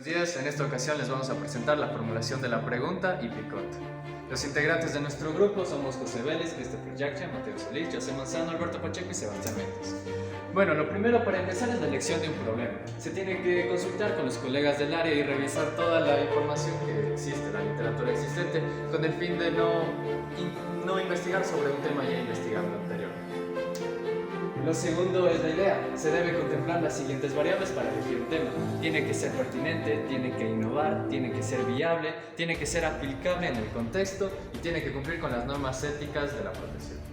Buenos días, en esta ocasión les vamos a presentar la formulación de la pregunta y picot. Los integrantes de nuestro grupo somos José Vélez, Christopher Jackson, Mateo Solís, José Manzano, Alberto Pacheco y Sebastián Méndez. Bueno, lo primero para empezar es la elección de un problema. Se tiene que consultar con los colegas del área y revisar toda la información que existe, la literatura existente, con el fin de no investigar sobre un tema ya investigado anteriormente. Lo segundo es la idea. Se debe contemplar las siguientes variables para elegir un tema. Tiene que ser pertinente, tiene que innovar, tiene que ser viable, tiene que ser aplicable en el contexto y tiene que cumplir con las normas éticas de la profesión.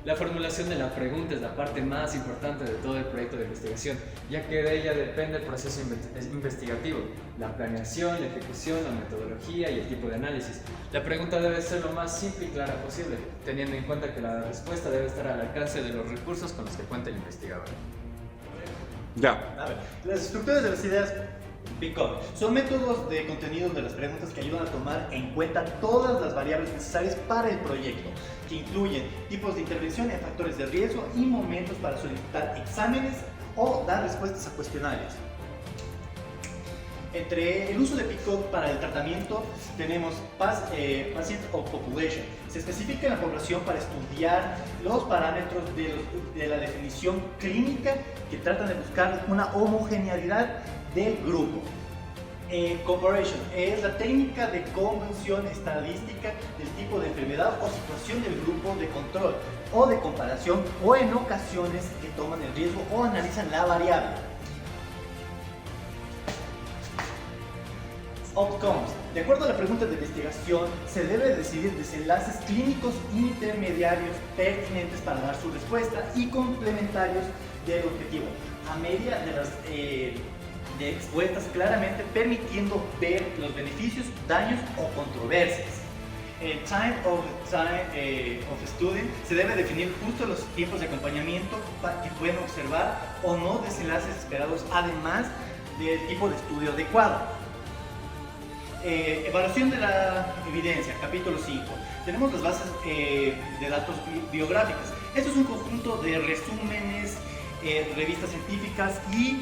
La formulación de la pregunta es la parte más importante de todo el proyecto de investigación, ya que de ella depende el proceso investigativo, la planeación, la ejecución, la metodología y el tipo de análisis. La pregunta debe ser lo más simple y clara posible, teniendo en cuenta que la respuesta debe estar al alcance de los recursos con los que cuenta el investigador. Ya. A ver, las estructuras de las ideas PICOT son métodos de contenido de las preguntas que ayudan a tomar en cuenta todas las variables necesarias para el proyecto, que incluyen tipos de intervención en factores de riesgo y momentos para solicitar exámenes o dar respuestas a cuestionarios. Entre el uso de PICOT para el tratamiento tenemos Patient of Population. Se especifica en la población para estudiar los parámetros de la definición clínica que tratan de buscar una homogeneidad del grupo. Comparison es la técnica de convención estadística del tipo de enfermedad o situación del grupo de control o de comparación, o en ocasiones que toman el riesgo o analizan la variable. Outcomes. De acuerdo a la pregunta de investigación, se debe decidir desenlaces clínicos intermediarios pertinentes para dar su respuesta y complementarios del objetivo, a medida de las expuestas claramente, permitiendo ver los beneficios, daños o controversias. En time of study se debe definir justo los tiempos de acompañamiento que pueden observar o no desenlaces esperados, además del tipo de estudio adecuado. Evaluación de la evidencia, capítulo 5. Tenemos las bases de datos biográficas. Esto es un conjunto de resúmenes, revistas científicas y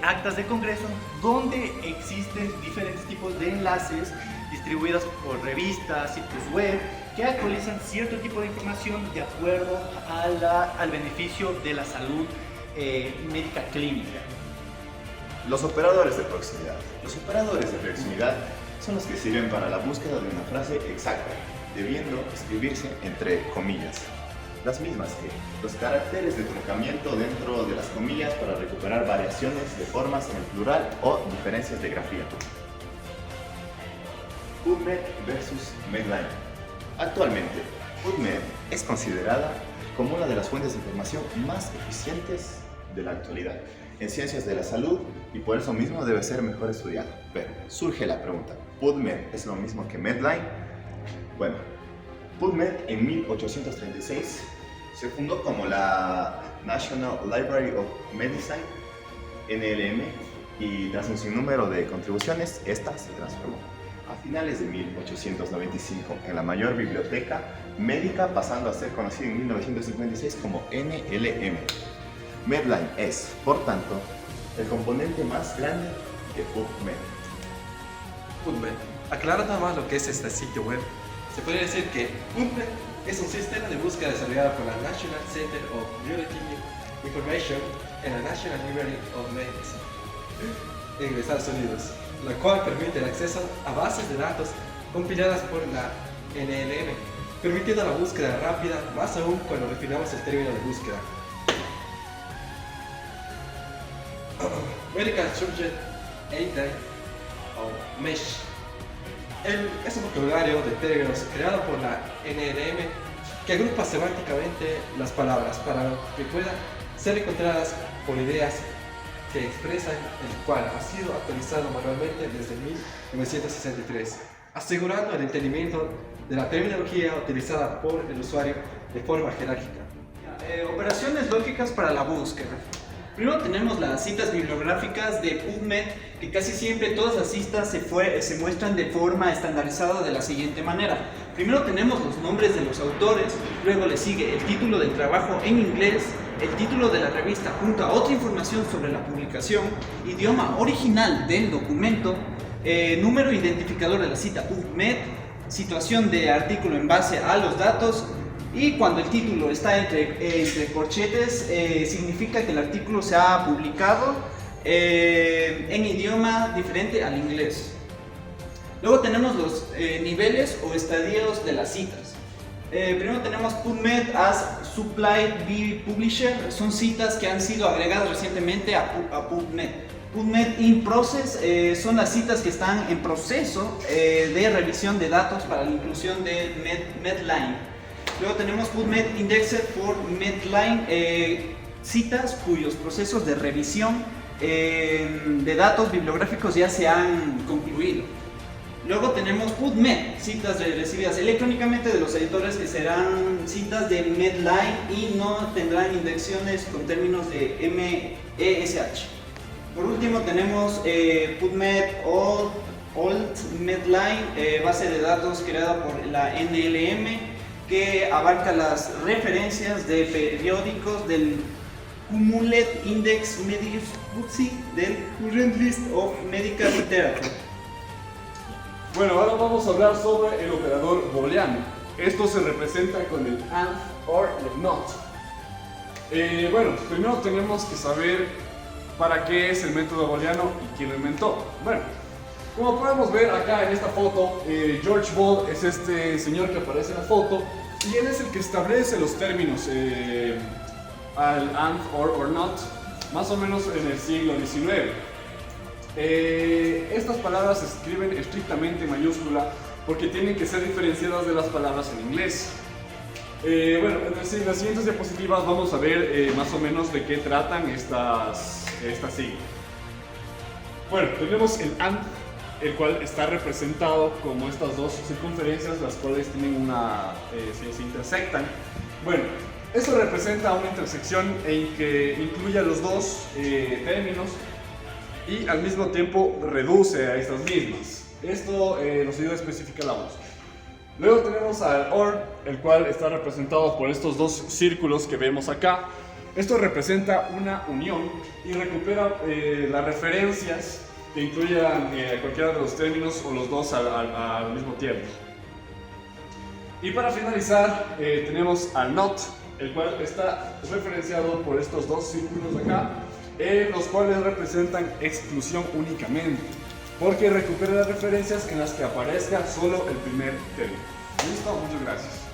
actas de congreso donde existen diferentes tipos de enlaces distribuidas por revistas, sitios web que actualizan cierto tipo de información de acuerdo al beneficio de la salud médica clínica. Los operadores de proximidad. Los operadores de proximidad son los que sirven para la búsqueda de una frase exacta, debiendo escribirse entre comillas. Las mismas que los caracteres de truncamiento dentro de las comillas para recuperar variaciones de formas en el plural o diferencias de grafía. PubMed versus Medline. Actualmente, PubMed es considerada como una de las fuentes de información más eficientes de la actualidad en ciencias de la salud y por eso mismo debe ser mejor estudiado. Pero surge la pregunta, ¿PubMed es lo mismo que Medline? Bueno, PubMed en 1836 se fundó como la National Library of Medicine, NLM, y tras un sinnúmero de contribuciones, esta se transformó a finales de 1895 en la mayor biblioteca médica, pasando a ser conocida en 1956 como NLM. Medline es, por tanto, el componente más grande de PubMed. PubMed. Aclarando más lo que es este sitio web, se podría decir que PubMed es un sistema de búsqueda desarrollado por la National Center of Biology Information en la National Library of Medicine en Estados Unidos, la cual permite el acceso a bases de datos compiladas por la NLM, permitiendo la búsqueda rápida, más aún cuando refinamos el término de búsqueda. Medical Subject Aid o MESH es un vocabulario de términos creado por la NLM que agrupa semánticamente las palabras para que puedan ser encontradas por ideas que expresan, el cual ha sido actualizado manualmente desde 1963, asegurando el entendimiento de la terminología utilizada por el usuario de forma jerárquica. Operaciones lógicas para la búsqueda. Primero tenemos las citas bibliográficas de PubMed, que casi siempre todas las citas se muestran de forma estandarizada de la siguiente manera. Primero tenemos los nombres de los autores, luego le sigue el título del trabajo en inglés, el título de la revista junto a otra información sobre la publicación, idioma original del documento, número identificador de la cita PubMed, situación de artículo en base a los datos, y cuando el título está entre corchetes, significa que el artículo se ha publicado en idioma diferente al inglés. Luego tenemos los niveles o estadios de las citas. Primero tenemos PubMed as Supplied by Publisher, son citas que han sido agregadas recientemente a PubMed. PubMed in Process son las citas que están en proceso de revisión de datos para la inclusión de Medline. Luego tenemos PubMed Indexed for Medline, citas cuyos procesos de revisión de datos bibliográficos ya se han concluido. Luego tenemos PubMed, citas recibidas electrónicamente de los editores que serán citas de Medline y no tendrán indexiones con términos de MESH. Por último tenemos PubMed Old Medline, base de datos creada por la NLM, que abarca las referencias de periódicos del Cumulated Index Medical del Current List of Medical Literature. Bueno, ahora vamos a hablar sobre el operador booleano. Esto se representa con el AND or el NOT. Bueno, primero tenemos que saber para qué es el método booleano y quién lo inventó. Bueno, como podemos ver acá en esta foto, George Boole es este señor que aparece en la foto y él es el que establece los términos al AND or NOT, más o menos en el siglo XIX. Estas palabras se escriben estrictamente en mayúscula porque tienen que ser diferenciadas de las palabras en inglés. Bueno, en las siguientes diapositivas vamos a ver más o menos de qué tratan estas siglas. Bueno, tenemos el AND, el cual está representado como estas dos circunferencias, las cuales tienen se intersectan. Bueno, eso representa una intersección en que incluye a los dos términos y al mismo tiempo reduce a estas mismas. Esto nos ayuda a especificar la voz. Luego tenemos al OR, el cual está representado por estos dos círculos que vemos acá. Esto representa una unión y recupera las referencias que incluyan cualquiera de los términos o los dos al mismo tiempo. Y para finalizar tenemos al NOT, el cual está referenciado por estos dos círculos de acá, los cuales representan exclusión únicamente, porque recupera las referencias en las que aparezca solo el primer término. ¿Listo? Muchas gracias.